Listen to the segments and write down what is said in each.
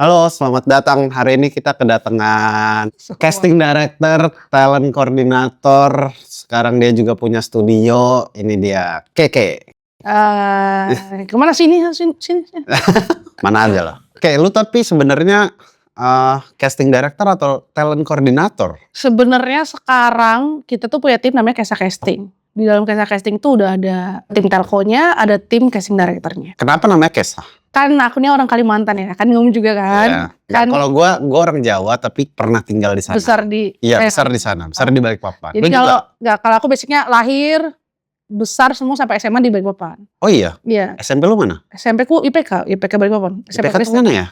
Halo, selamat datang. Hari ini kita kedatangan casting director, talent koordinator. Sekarang dia juga punya studio. Ini dia, Keke. Kemana sini? Mana aja lah. Oke, lu tapi sebenarnya casting director atau talent koordinator? Sebenarnya sekarang kita tuh punya tim namanya Kesa Casting. Di dalam Kesa Casting tuh udah ada tim telkonya, ada tim casting directornya. Kenapa namanya Kesa? Kan aku nih orang Kalimantan ya, kan ngomong juga kan. Ya. Kan Kalau gua orang Jawa tapi pernah tinggal di sana. besar di Besar di sana, besar di Balikpapan. Jadi kalau aku basicnya lahir besar semua sampai SMA di Balikpapan. Oh iya? Iya. SMP lu mana? SMP ku IPK Balikpapan. IPK tuh mana ya?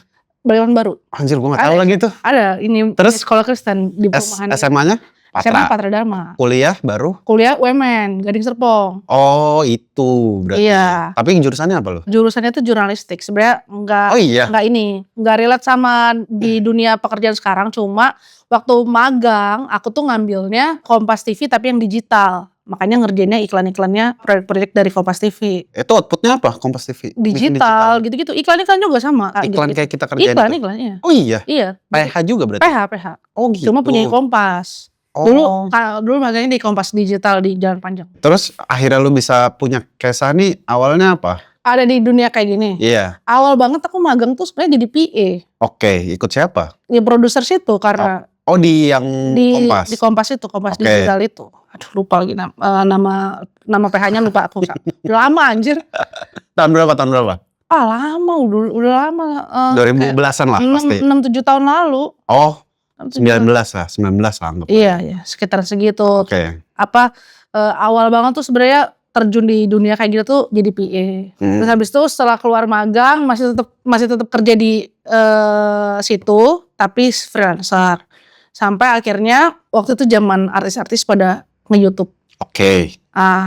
Balikpapan baru. Anjir, gua gak tahu lagi tuh. Ada ini. Terus sekolah Kristen di perumahan. SMA-nya? SMA Patra Dharma. Kuliah baru? Kuliah UMN, Gading Serpong. Oh itu berarti. Iya. Tapi jurusannya apa lo? Jurusannya tuh jurnalistik. Sebenarnya enggak relate sama di dunia pekerjaan sekarang. Cuma waktu magang aku tuh ngambilnya Kompas TV tapi yang digital. Makanya ngerjainnya iklan-iklannya proyek-proyek dari Kompas TV. Itu outputnya apa Kompas TV? Digital gitu-gitu. Iklan-iklan juga sama. Iklan gitu. Kayak kita kerjain Iklan, itu? Iya. Oh iya? Iya. PH juga berarti? PH. Oh gitu. Cuma punya Kompas. Oh. Dulu maganya di Kompas Digital di Jalan Panjang. Terus akhirnya lu bisa punya Kesa nih awalnya apa? Ada di dunia kayak gini. Iya. Awal banget aku magang tuh sebenarnya jadi PA. Oke, ikut siapa? Ya produser situ karena di yang Kompas? Di Kompas itu, Kompas Digital itu. Aduh lupa lagi nama PH-nya lupa aku. Udah lama anjir. Tahun berapa? Lama, udah lama. 2010-an lah pasti. 6-7 tahun lalu. Oh, 19 lah anggap. Iya, sekitar segitu. Oke. Awal banget tuh sebenarnya terjun di dunia kayak gitu tuh jadi PA. Terus habis itu setelah keluar magang masih tetap kerja di situ tapi freelancer. Sampai akhirnya waktu itu zaman artis-artis pada nge-YouTube. Oke.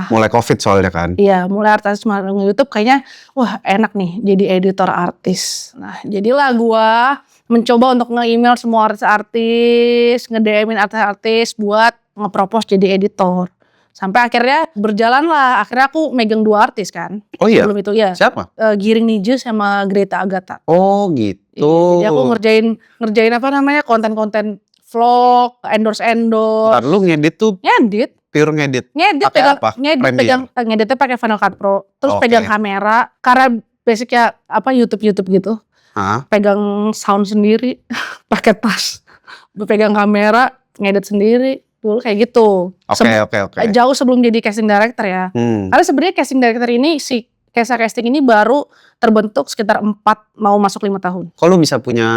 Mulai COVID soalnya kan. Iya, mulai artis nge-YouTube kayaknya wah enak nih jadi editor artis. Nah, jadilah gua mencoba untuk nge-email semua artis-artis, nge-DM-in artis-artis buat nge-propose jadi editor. Sampai akhirnya berjalan lah, akhirnya aku megang 2 artis kan. Oh iya? Sebelum itu ya. Siapa? Giring Niju sama Greta Agatha. Oh gitu. Jadi aku ngerjain apa namanya konten-konten vlog, endorse. Ntar lu ngedit tuh? Ngedit. Pure ngedit? Ngeditnya pakai Final Cut Pro. Terus pegang kamera, karena basicnya YouTube gitu. Pegang sound sendiri, pakai tas, pegang kamera, ngedit sendiri, dulu kayak gitu. Oke. Jauh sebelum jadi casting director ya. Karena sebenarnya casting director ini si Kesa Casting ini baru terbentuk sekitar 4 mau masuk 5 tahun. Kok lu bisa punya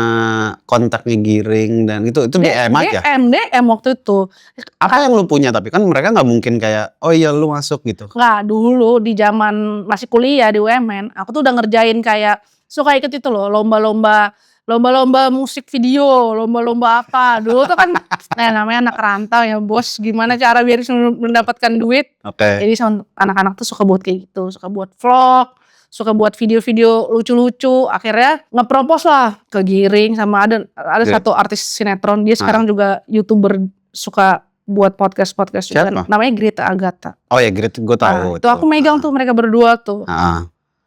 kontaknya Giring dan itu DM aja? DM waktu itu. Apa yang lu punya tapi kan mereka nggak mungkin kayak oh iya lu masuk gitu. Nggak, dulu di zaman masih kuliah di UMN, aku tuh udah ngerjain kayak suka ikut itu loh lomba-lomba musik video, lomba-lomba apa. Dulu tuh kan namanya anak rantau ya bos, gimana cara biar bisa mendapatkan duit. Jadi anak-anak tuh suka buat kayak gitu, suka buat vlog, suka buat video-video lucu-lucu. Akhirnya nge-propose lah ke Giring sama ada satu artis sinetron, dia sekarang juga YouTuber, suka buat podcast juga. Namanya Greta Agatha. Oh ya Greta, gue tahu. Itu aku megang tuh mereka berdua tuh.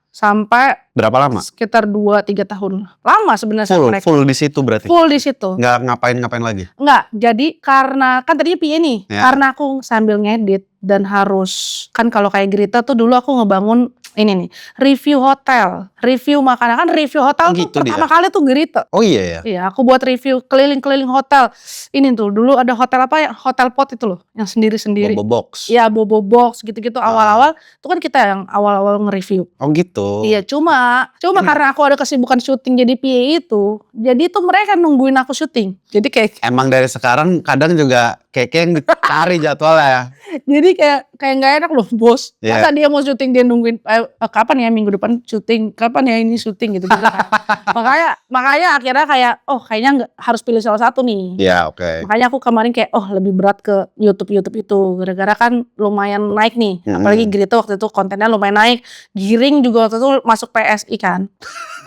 Sampai berapa lama? Sekitar 2-3 tahun. Lama sebenarnya mereka. Full di situ berarti? Full di situ. Nggak ngapain lagi? Nggak, jadi karena kan tadinya PA nih. Karena aku sambil ngedit dan harus, kan kalau kayak Greta tuh dulu aku ngebangun ini nih, review hotel, review makanan. Kan review hotel tuh pertama kali tuh Greta. Oh iya ya? Iya, aku buat review keliling-keliling hotel. Ini tuh dulu ada hotel apa ya, Hotel Pot itu loh, yang sendiri-sendiri. Bobo Box? Iya, Bobo Box gitu-gitu. Awal-awal itu kan kita yang awal-awal nge-review. Oh gitu? Iya, cuma karena aku ada kesibukan syuting jadi PA itu, jadi tuh mereka nungguin aku syuting. Jadi kayak emang dari sekarang kadang juga kayak yang dicari jadwalnya ya. Jadi kayak nggak enak loh bos. Masa dia mau syuting dia nungguin kapan ya minggu depan syuting, kapan ya ini syuting gitu. makanya akhirnya kayak kayaknya harus pilih salah satu nih. Iya oke. Makanya aku kemarin kayak lebih berat ke YouTube itu gara-gara kan lumayan naik nih. Apalagi Greta waktu itu kontennya lumayan naik. Giring juga waktu itu masuk PSI kan.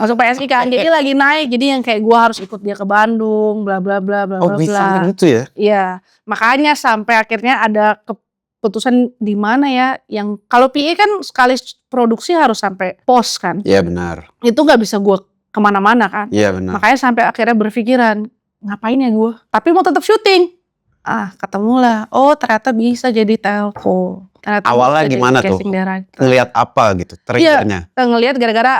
Jadi lagi naik. Jadi yang kayak gue harus ikut dia ke Bandung, bla bla bla bla bla. Oh bisa gitu ya? Iya, makanya sampai akhirnya ada keputusan di mana ya, yang kalau PA kan sekali produksi harus sampai post kan. Iya benar. Itu nggak bisa gue kemana-mana kan. Iya benar. Makanya sampai akhirnya berpikiran, ngapain ya gue? Tapi mau tetap syuting. Ketemulah. Oh ternyata bisa jadi telco. Ternyata Awalnya bisa jadi gimana tuh? casting director. Ngelihat apa gitu triggernya? Ngelihat gara-gara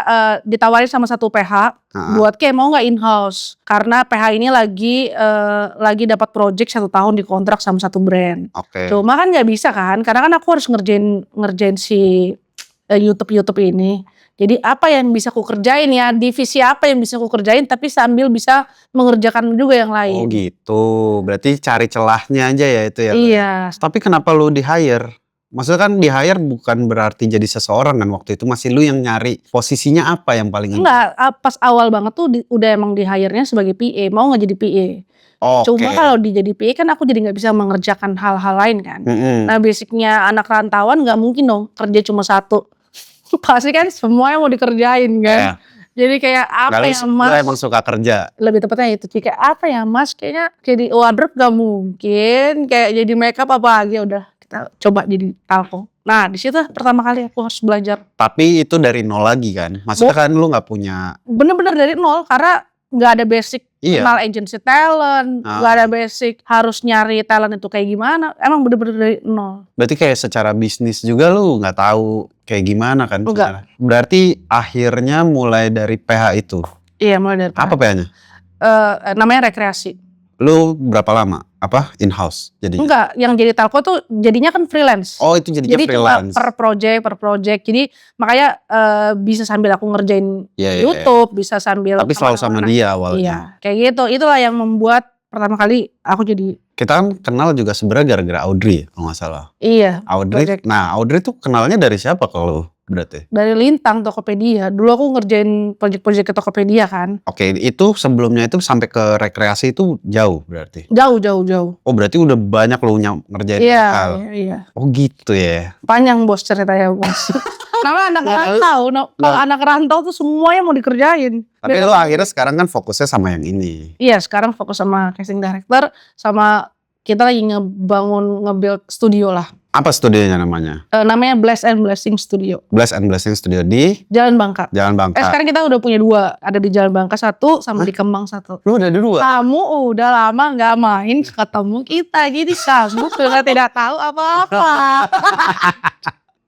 ditawarin sama satu PH buat kayak mau nggak in-house. Karena PH ini lagi dapat project 1 tahun dikontrak sama satu brand. Oke. Cuma kan nggak bisa kan, karena kan aku harus ngerjain si YouTube ini. Jadi apa yang bisa ku kerjain ya, divisi apa yang bisa ku kerjain tapi sambil bisa mengerjakan juga yang lain. Oh gitu, berarti cari celahnya aja ya itu ya? Iya. Tapi kenapa lu di-hire? Maksudnya kan di-hire bukan berarti jadi seseorang kan, waktu itu masih lu yang nyari posisinya apa yang paling Enggak, pas awal banget tuh udah emang di-hire-nya sebagai PA, mau nggak jadi PA. Oke. Cuma kalau jadi PA kan aku jadi nggak bisa mengerjakan hal-hal lain kan. Nah basicnya anak rantauan nggak mungkin dong kerja cuma satu. Pasti kan semua yang mau dikerjain kan. Jadi kayak apa ya mas? Emang suka kerja. Lebih tepatnya itu. Kayak apa ya mas? Kayaknya jadi wardrobe gak mungkin. Kayak jadi makeup apa lagi. Udah kita coba jadi talco. Nah di situ pertama kali aku harus belajar. Tapi itu dari nol lagi kan? Maksudnya kan lu gak punya. Bener-bener dari nol karena gak ada basic. Kenal agency talent, gak ada basic harus nyari talent itu kayak gimana. Emang bener-bener dari nol. Berarti kayak secara bisnis juga lu gak tahu kayak gimana kan? Enggak. Berarti akhirnya mulai dari PH itu? Iya mulai dari PH. Apa PH-nya? Namanya rekreasi. Lu berapa lama? Apa? In-house jadinya? Enggak, yang jadi talco tuh jadinya kan freelance. Oh itu jadinya freelance. Jadi per project. Jadi makanya bisa sambil aku ngerjain YouTube, bisa sambil. Tapi selalu sama dia awalnya. Iya, kayak gitu. Itulah yang membuat pertama kali aku jadi. Kita kan kenal juga sebenarnya gara-gara Audrey kalau nggak salah. Iya. Audrey. Project. Nah Audrey tuh kenalnya dari siapa kalau berarti? Dari Lintang Tokopedia. Dulu aku ngerjain project-project ke Tokopedia kan. Oke, itu sebelumnya itu sampai ke rekreasi itu jauh berarti? Jauh. Oh berarti udah banyak lo ngerjain hal. Iya. Oh gitu ya. Panjang bos ceritanya bos. Namanya anak rantau. Kalau anak rantau tuh semuanya mau dikerjain. Tapi lo akhirnya sekarang kan fokusnya sama yang ini. Iya sekarang fokus sama casting director. Sama kita lagi nge-build studio lah. Apa studionya namanya? Namanya Bless and Blessing Studio. Bless and Blessing Studio di? Jalan Bangka. Jalan Bangka. Sekarang kita udah punya 2. Ada di Jalan Bangka 1 sama di Kemang 1. Lu udah 2? Kamu udah lama gak main ketemu kita. Jadi kamu sudah tidak tahu apa-apa.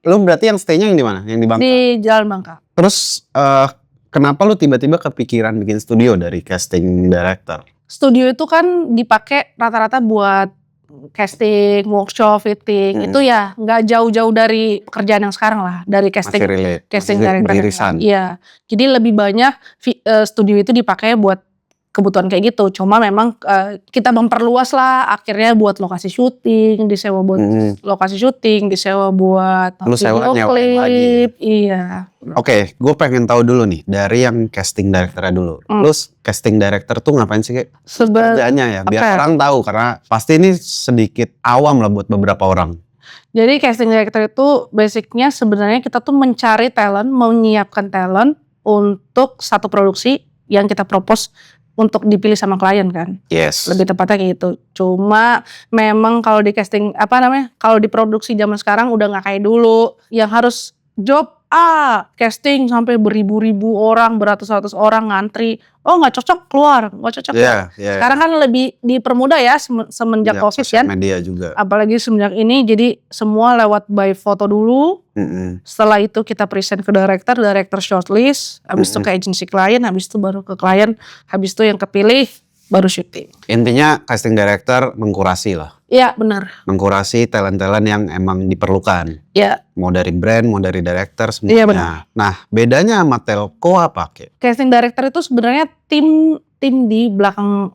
Lu berarti yang stay-nya yang di mana? Yang di Bangka? Di Jalan Bangka. Terus kenapa lu tiba-tiba kepikiran bikin studio dari casting director? Studio itu kan dipakai rata-rata buat casting, workshop, fitting. Itu ya nggak jauh-jauh dari pekerjaan yang sekarang lah. Dari casting director. Iya. Jadi lebih banyak studio itu dipakai buat kebutuhan kayak gitu. Cuma memang kita memperluas lah akhirnya buat lokasi syuting, disewa buat lokasi syuting, disewa buat video klip. Iya. Oke, gue pengen tahu dulu nih dari yang casting directornya dulu. Lu casting director tuh ngapain sih kayak kerjanya ya? Biar orang tahu karena pasti ini sedikit awam lah buat beberapa orang. Jadi casting director itu basicnya sebenarnya kita tuh mencari talent, menyiapkan talent untuk satu produksi yang kita propose untuk dipilih sama klien kan. Yes. Lebih tepatnya kayak gitu. Cuma memang kalau di casting kalau di produksi zaman sekarang udah nggak kayak dulu yang harus job casting sampai beribu-ribu orang, beratus-ratus orang ngantri. Oh nggak cocok keluar, nggak cocok. Sekarang kan lebih dipermudah ya semenjak COVID kan. Media juga. Apalagi semenjak ini jadi semua lewat by foto dulu. Setelah itu kita present ke director shortlist, habis itu ke agency klien, habis itu baru ke klien, habis itu yang kepilih baru syuting. Intinya casting director mengkurasi lah. Iya benar. Mengkurasi talent-talent yang emang diperlukan. Iya. Mau dari brand, mau dari director semuanya. Iya benar. Nah bedanya sama telco apa? Casting director itu sebenarnya tim di belakang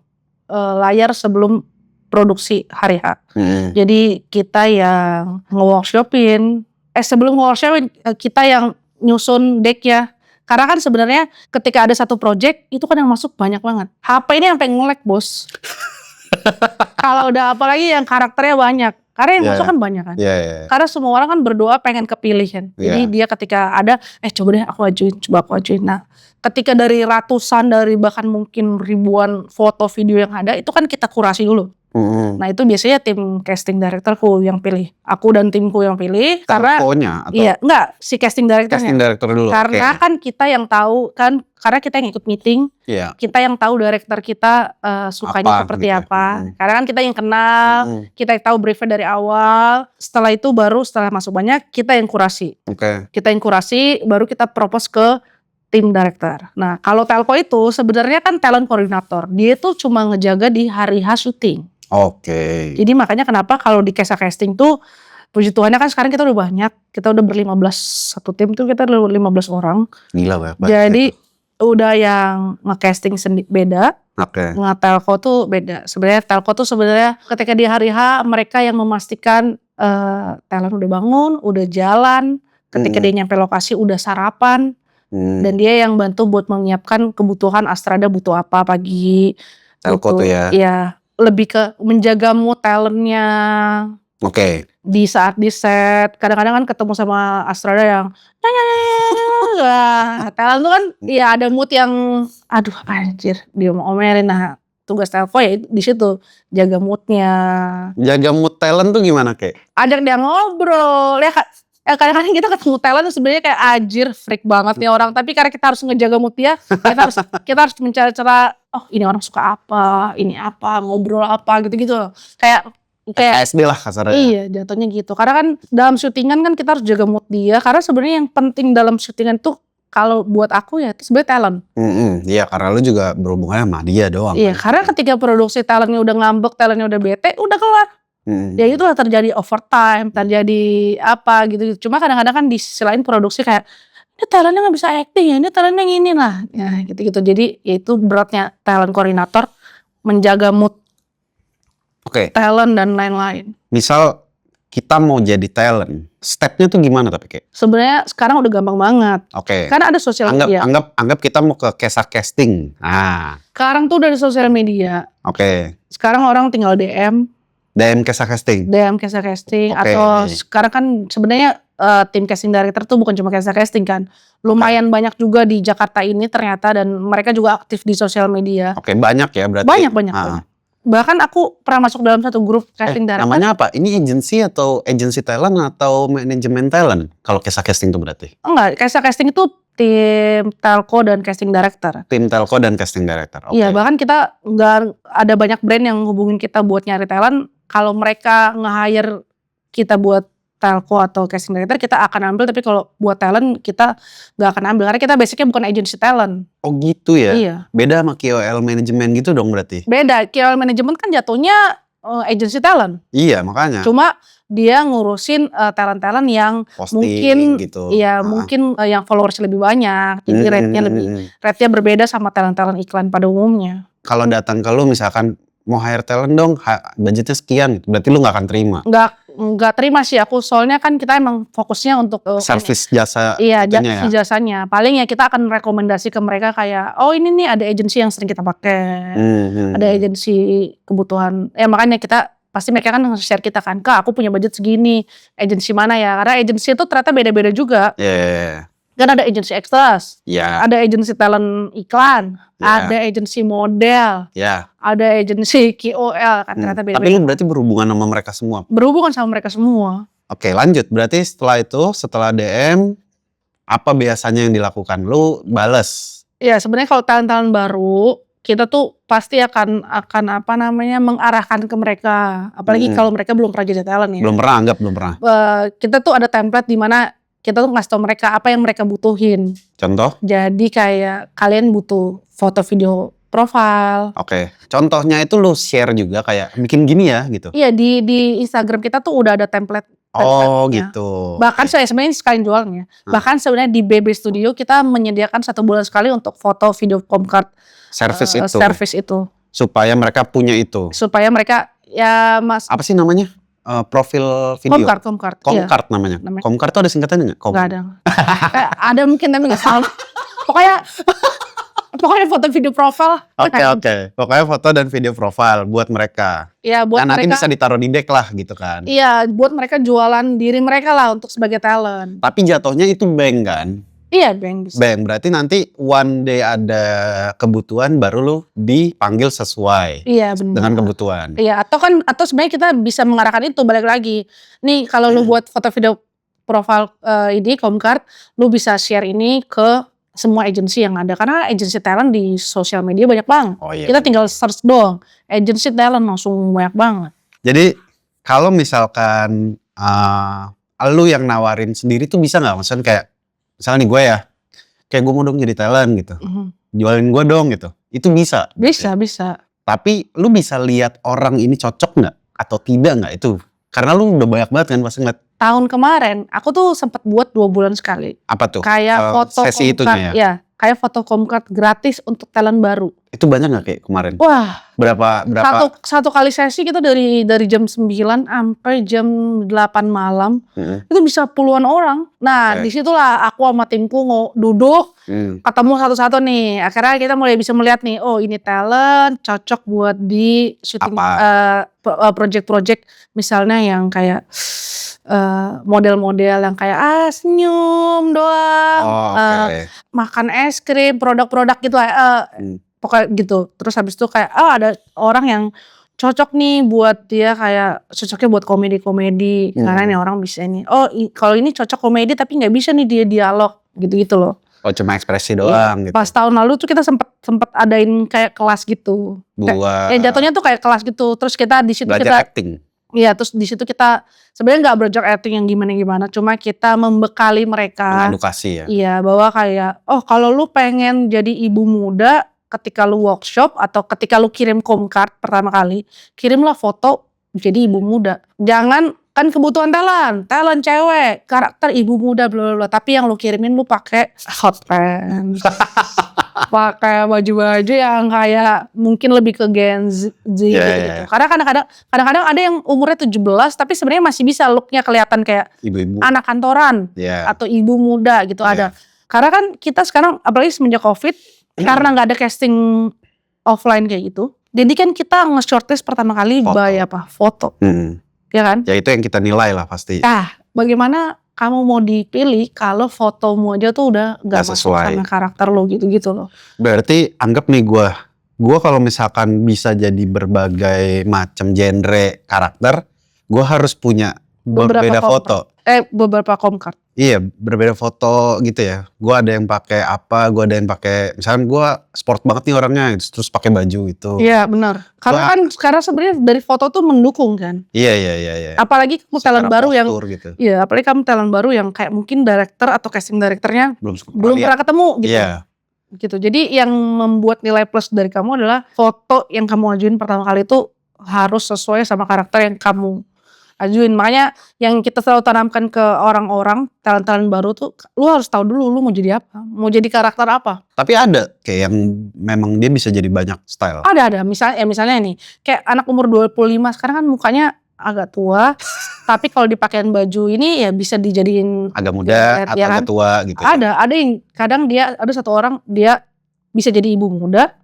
layar sebelum produksi hari H. Jadi kita yang nge-workshopin. Sebelum nge-workshopin kita yang nyusun deck ya. Karena kan sebenarnya ketika ada satu project itu kan yang masuk banyak banget. HP ini sampai nge-lag bos. Kalau udah apalagi yang karakternya banyak. Karena yang masuk kan banyak kan. Karena semua orang kan berdoa pengen kepilih kan. Jadi dia ketika ada coba deh aku ajuin. Nah ketika dari ratusan dari bahkan mungkin ribuan foto video yang ada itu kan kita kurasi dulu. Nah itu biasanya tim casting directorku yang pilih. Aku dan timku yang pilih. Karena Telkonya atau? Iya, enggak, si casting directornya. Casting director dulu. Karena kan kita yang tahu kan, karena kita yang ikut meeting. Iya. Kita yang tahu director kita sukanya seperti gitu. apa. Karena kan kita yang kenal, kita yang tahu briefnya dari awal. Setelah itu baru setelah masuk banyak, kita yang kurasi. Kita yang kurasi, baru kita propose ke tim director. Nah kalau telco itu sebenarnya kan talent coordinator. Dia tuh cuma ngejaga di hari H syuting. Jadi makanya kenapa kalau di Kesa Casting tuh puji Tuhannya kan sekarang kita udah banyak. Kita udah ber-15, satu tim tuh kita udah 15 orang. Gila banget. Jadi udah yang nge-casting beda. Nge-telco tuh beda. Sebenarnya telco tuh sebenarnya ketika di hari H mereka yang memastikan talent udah bangun, udah jalan. Ketika dia nyampe lokasi udah sarapan. Dan dia yang bantu buat menyiapkan kebutuhan Astrada butuh apa pagi. Telco tuh ya. Iya. Lebih ke menjaga mood talentnya. Di saat di set, kadang-kadang kan ketemu sama Astrada yang talent tuh kan ya ada mood yang aduh anjir dia mau omelin. Nah tugas telco ya di situ jaga moodnya. Jaga mood talent tuh gimana Kek? Ajak dia ngobrol ya kadang-kadang kita ketemu talent tuh sebenarnya kayak anjir freak banget nih orang, tapi karena kita harus ngejaga mood dia, kita harus mencari cara oh ini orang suka apa, ini apa, ngobrol apa gitu-gitu. Kayak SD lah kasarnya. Iya jatuhnya gitu. Karena kan dalam syutingan kan kita harus jaga mood dia. Karena sebenarnya yang penting dalam syutingan tuh kalau buat aku ya itu sebenarnya talent. Iya karena lu juga berhubungan sama dia doang. Iya karena ketika produksi talentnya udah ngambek, talentnya udah bete, udah kelar. Ya itulah terjadi overtime, terjadi apa gitu. Cuma kadang-kadang kan di sisi lain produksi kayak ini talentnya gak bisa acting ya, ini talentnya yang ini lah. Ya gitu-gitu. Jadi ya itu beratnya talent koordinator menjaga mood talent dan lain-lain. Misal kita mau jadi talent, stepnya tuh gimana tapi Kek? Sebenarnya sekarang udah gampang banget. Karena ada sosial media. Anggap kita mau ke Kesa Casting. Sekarang tuh udah ada sosial media. Sekarang orang tinggal DM Kesa Casting. Kesa Casting atau sekarang kan sebenarnya tim casting director tuh bukan cuma Kesa Casting kan. Lumayan banyak juga di Jakarta ini ternyata dan mereka juga aktif di sosial media. Banyak ya berarti. Banyak. Bahkan aku pernah masuk dalam satu grup casting director. Namanya apa? Ini agency atau agency talent atau manajemen talent? Kalau Kesa Casting tuh berarti? Enggak, Kesa Casting itu tim telco dan casting director. Tim telco dan casting director. Iya, bahkan kita nggak ada banyak brand yang hubungin kita buat nyari talent. Kalau mereka nge-hire kita buat telco atau casting director, kita akan ambil. Tapi kalau buat talent kita nggak akan ambil. Karena kita basicnya bukan agency talent. Oh gitu ya? Iya. Beda sama KOL manajemen gitu dong berarti? Beda. KOL manajemen kan jatuhnya agency talent. Iya makanya. Cuma dia ngurusin talent-talent yang posting, mungkin gitu. Iya mungkin yang followers lebih banyak. Jadi rate-nya berbeda sama talent-talent iklan pada umumnya. Kalau datang ke lu misalkan mau hire talent dong, budgetnya sekian, berarti lu gak akan terima? Nggak terima sih aku, soalnya kan kita emang fokusnya untuk service jasa. Iya, jasanya. Paling ya kita akan rekomendasi ke mereka kayak, oh ini nih ada agensi yang sering kita pakai, ada agensi kebutuhan. Makanya kita pasti mereka kan share kita kan, Kak aku punya budget segini, agensi mana ya? Karena agensi itu ternyata beda-beda juga. Kan ada agensi ekstras, ada agensi talent iklan, ada agensi model, ada agensi KOL, kan ternyata beda-beda. Tapi lu berarti berhubungan sama mereka semua? Berhubungan sama mereka semua. Oke lanjut, berarti setelah itu, setelah DM, apa biasanya yang dilakukan? Lu bales? Ya sebenarnya kalau talent-talent baru, kita tuh pasti akan apa namanya mengarahkan ke mereka. Apalagi kalau mereka belum pernah jadi talent ya. Belum pernah. Kita tuh ada template di mana kita tuh ngasih tau mereka apa yang mereka butuhin. Contoh? Jadi kayak kalian butuh foto video profile. Contohnya itu lu share juga kayak bikin gini ya gitu? Iya di Instagram kita tuh udah ada template. Gitu. Bahkan saya sebenarnya sekalian jualnya. Bahkan sebenarnya di BB Studio kita menyediakan 1 bulan sekali untuk foto video comcard service itu. Supaya mereka punya itu. Supaya mereka ya mas. Apa sih namanya? Profil video. Comcard namanya. Comcard tuh ada singkatannya nggak? Nggak ada. Ada mungkin tapi nggak salah. Pokoknya foto video profile. Oke. Pokoknya foto dan video profile buat mereka. Iya buat mereka. Nanti bisa ditaruh di deck lah gitu kan. Iya buat mereka jualan diri mereka lah untuk sebagai talent. Tapi jatuhnya itu bank kan? Iya, bank bisa. Bank berarti nanti one day ada kebutuhan baru lu dipanggil sesuai Iya, benar. dengan kebutuhan. Iya, atau sebenarnya kita bisa mengarahkan itu, balik lagi. Nih kalau lu buat foto video profile ini Comcard, lu bisa share ini ke semua agensi yang ada, karena agensi talent di sosial media banyak banget. Oh iya. Kita tinggal search doang, agensi talent langsung banyak banget. Jadi kalau misalkan lu yang nawarin sendiri tuh bisa nggak? Maksudnya kayak misalnya nih gue ya, kayak gue mau dong jadi talent gitu, jualin gue dong gitu. Itu bisa? Bisa. Tapi lu bisa lihat orang ini cocok nggak atau tidak nggak itu? Karena lu udah banyak banget kan pasti ngeliat. Tahun kemarin aku tuh sempat buat 2 bulan sekali. Apa tuh? Kayak foto sesi itunya ya, kayak foto Comcard gratis untuk talent baru. Itu banyak nggak kayak kemarin? Wah, Berapa? satu kali sesi kita dari jam 9 sampai jam 8 malam. Itu bisa puluhan orang. Nah, disitulah aku sama timku duduk, ketemu satu-satu nih. Akhirnya kita mulai bisa melihat nih, oh ini talent cocok buat di syuting project-project misalnya yang kayak model-model yang kayak senyum doang, makan es krim, produk-produk gitu pokoknya gitu. Terus habis itu kayak ada orang yang cocok nih buat dia, kayak cocoknya buat komedi-komedi karena nih orang bisa nih. Kalau ini cocok komedi tapi nggak bisa nih dia dialog gitu-gitu loh. Oh, cuma ekspresi doang gitu. Pas tahun lalu tuh kita sempet adain kayak kelas gitu. Jatuhnya tuh kayak kelas gitu. Terus kita di situ belajar acting. Iya, terus di situ kita sebenarnya nggak belajar acting yang gimana-gimana, cuma kita membekali mereka. Edukasi ya. Iya, bahwa kayak kalau lu pengen jadi ibu muda ketika lu workshop atau ketika lu kirim Comcard pertama kali, kirimlah foto jadi ibu muda. Jangan, kan kebutuhan talent cewek, karakter ibu muda bla bla, tapi yang lu kirimin lu pakai hot pants. Pakai baju-baju yang kayak mungkin lebih ke Gen Z gitu. Karena kadang-kadang ada yang umurnya 17 tapi sebenarnya masih bisa looknya kelihatan kayak ibu-ibu, anak kantoran atau ibu muda gitu ada. Karena kan kita sekarang apalagi semenjak Covid karena nggak ada casting offline kayak gitu. Jadi kan kita nge-shortlist pertama kali by foto. Ya kan? Ya itu yang kita nilai lah pasti. Bagaimana kamu mau dipilih kalau fotomu aja tuh udah gak masuk sama karakter lo gitu-gitu loh. Berarti anggap nih gue kalau misalkan bisa jadi berbagai macam genre karakter, gue harus punya berbeda foto. Beberapa Comcard. Iya, berbeda foto gitu ya. Gue ada yang pakai apa, gue ada yang pakai, misalnya gue sport banget nih orangnya, terus pakai baju itu. Iya benar. Karena kan sekarang sebenarnya dari foto tuh mendukung kan. Iya. Apalagi kamu talent baru yang, gitu. Iya, apalagi kamu talent baru yang kayak mungkin director atau casting directornya belum pernah ketemu gitu. Iya. Gitu. Jadi yang membuat nilai plus dari kamu adalah foto yang kamu ajuin pertama kali itu harus sesuai sama karakter yang kamu ajuin. Makanya yang kita selalu tanamkan ke orang-orang talent-talent baru tuh, lu harus tahu dulu lu mau jadi apa, mau jadi karakter apa. Tapi ada kayak yang memang dia bisa jadi banyak style. Ada misalnya nih kayak anak umur 25 sekarang kan mukanya agak tua tapi kalau dipakein baju ini ya bisa dijadiin agak muda atau agak tua gitu. Ada yang kadang ada satu orang dia bisa jadi ibu muda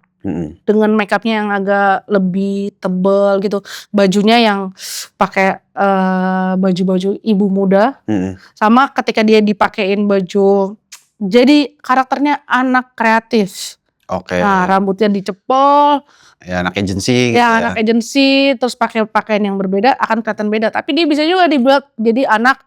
dengan makeupnya yang agak lebih tebel gitu, bajunya yang pakai baju-baju ibu muda, sama ketika dia dipakein baju jadi karakternya anak kreatif. Nah, rambutnya dicepol, ya anak agensi. Anak agensi, terus pakai pakaian yang berbeda akan kelihatan beda. Tapi dia bisa juga dibuat jadi anak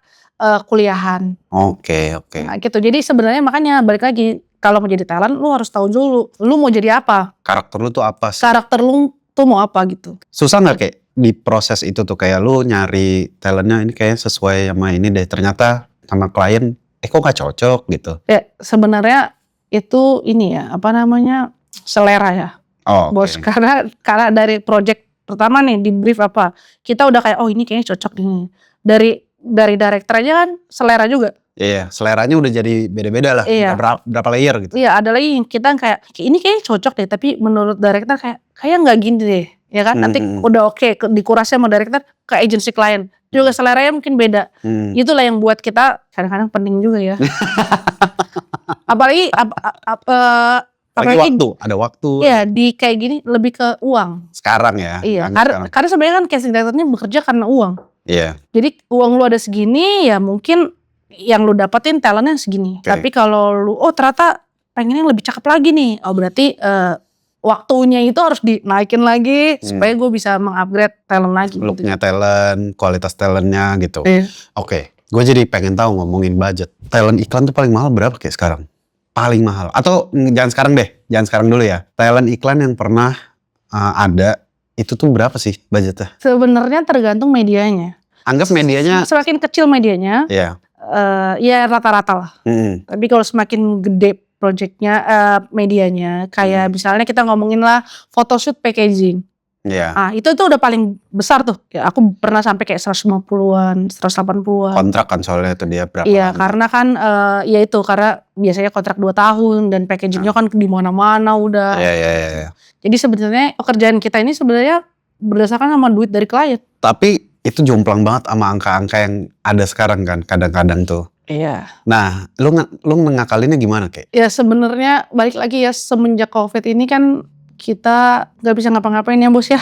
kuliahan. Oke. Nah, gitu. Jadi sebenarnya makanya balik lagi, kalau mau jadi talent, lu harus tahu dulu, lu mau jadi apa. Karakter lu tuh apa sih? Karakter lu tuh mau apa gitu. Susah nggak kayak di proses itu tuh kayak lu nyari talentnya ini kayak sesuai sama ini deh, ternyata sama klien kok gak cocok gitu. Ya sebenarnya itu ini ya selera ya. Bos, karena dari project pertama nih di brief apa, kita udah kayak ini kayaknya cocok nih. Dari director aja kan selera juga. Iya, seleranya udah jadi beda-beda lah. Iya. Berapa layer gitu. Iya, ada lagi yang kita kayak ini kayaknya cocok deh, tapi menurut director kayak nggak gini deh, ya kan? Nanti udah oke, dikurasi sama director ke agency klien. Juga seleranya mungkin beda. Itulah yang buat kita kadang-kadang penting juga ya. Apalagi ada waktu. Iya, di kayak gini lebih ke uang. Sekarang ya. Iya, karena sebenarnya kan casting directornya bekerja karena uang. Iya. Jadi uang lu ada segini ya mungkin yang lu dapetin talentnya segini. Oke. Tapi kalau lu ternyata pengennya yang lebih cakep lagi nih. Berarti waktunya itu harus dinaikin lagi supaya gue bisa mengupgrade talent lagi. Looknya gitu. talent, kualitas talentnya gitu. Iya. Oke, gue jadi pengen tahu ngomongin budget. Talent iklan tuh paling mahal berapa kayak sekarang? Paling mahal. Atau jangan sekarang deh, jangan sekarang dulu ya. Talent iklan yang pernah ada itu tuh berapa sih budgetnya? Sebenarnya tergantung medianya. Anggap medianya. Semakin kecil medianya, Iya. ya rata-rata lah. Tapi kalau semakin gede projectnya, medianya, kayak misalnya kita ngomongin lah photoshoot packaging. Iya. Itu udah paling besar tuh. Ya, aku pernah sampai kayak 150-an, 180-an. Kontrak kan soalnya itu dia berapa? Iya, karena kan ya itu karena biasanya kontrak 2 tahun dan packagingnya kan di mana-mana udah. Iya. Jadi sebenarnya pekerjaan kita ini sebenarnya berdasarkan sama duit dari klien. Tapi itu jomplang banget sama angka-angka yang ada sekarang kan kadang-kadang tuh. Iya. Nah, lu ngakalinnya gimana kayak? Ya sebenarnya balik lagi ya, semenjak COVID ini kan kita nggak bisa ngapa-ngapain ya bos ya.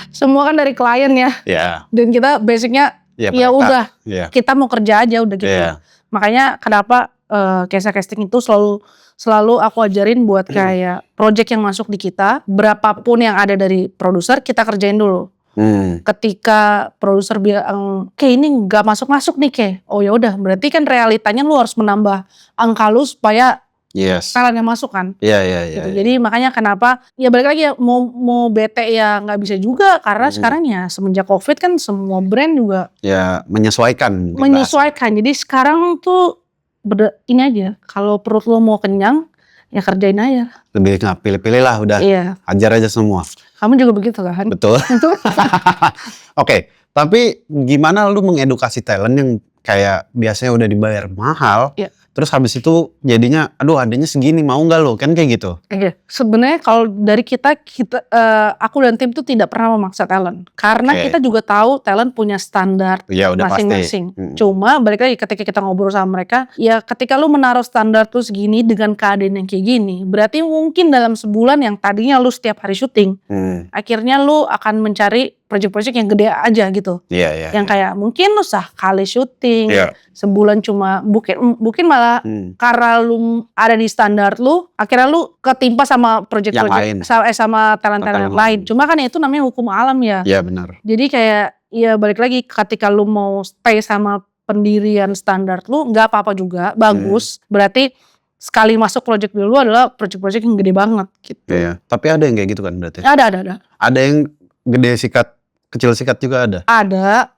Semua kan dari klien ya. Iya. Dan kita basicnya ya udah kita mau kerja aja udah gitu. Iya. Makanya kenapa casting itu selalu aku ajarin buat kayak project yang masuk di kita, berapapun yang ada dari produser kita kerjain dulu. Ketika produser bilang kayak ini nggak masuk nih kayak, ya udah berarti kan realitanya lu harus menambah angka lu supaya talentnya masuk kan. Iya. Gitu. Jadi makanya kenapa ya balik lagi ya mau bete ya nggak bisa juga karena sekarang ya semenjak COVID kan semua brand juga ya menyesuaikan. Jadi sekarang tuh ini aja, kalau perut lo mau kenyang ya kerjain aja. Lebih nggak pilih-pilih lah udah. Iya. Ajar aja semua. Kamu juga begitu kan? Betul. Oke, tapi gimana lu mengedukasi talent yang kayak biasanya udah dibayar mahal, terus habis itu jadinya, aduh adanya segini mau nggak lo? Kan kayak gitu. Iya, sebenarnya kalau dari kita aku dan tim tuh tidak pernah memaksa talent, karena kita juga tahu talent punya standar masing-masing. Cuma balik lagi ketika kita ngobrol sama mereka, ya ketika lu menaruh standar tuh segini dengan keadaan yang kayak gini, berarti mungkin dalam sebulan yang tadinya lu setiap hari syuting, akhirnya lu akan mencari project-project yang gede aja gitu. Iya. Yang kayak mungkin lu sekali syuting, sebulan cuma mungkin malah karena lu ada di standar lu, akhirnya lu ketimpa sama project-project sama talent-talent lain. Cuma kan itu namanya hukum alam ya. Iya benar. Jadi kayak ya balik lagi ketika lu mau stay sama pendirian standar lu, nggak apa-apa juga, bagus. Berarti sekali masuk project dulu adalah project-project yang gede banget gitu. Iya. Tapi ada yang kayak gitu kan berarti? Ada. Ada yang gede sikat, kecil sikat juga ada?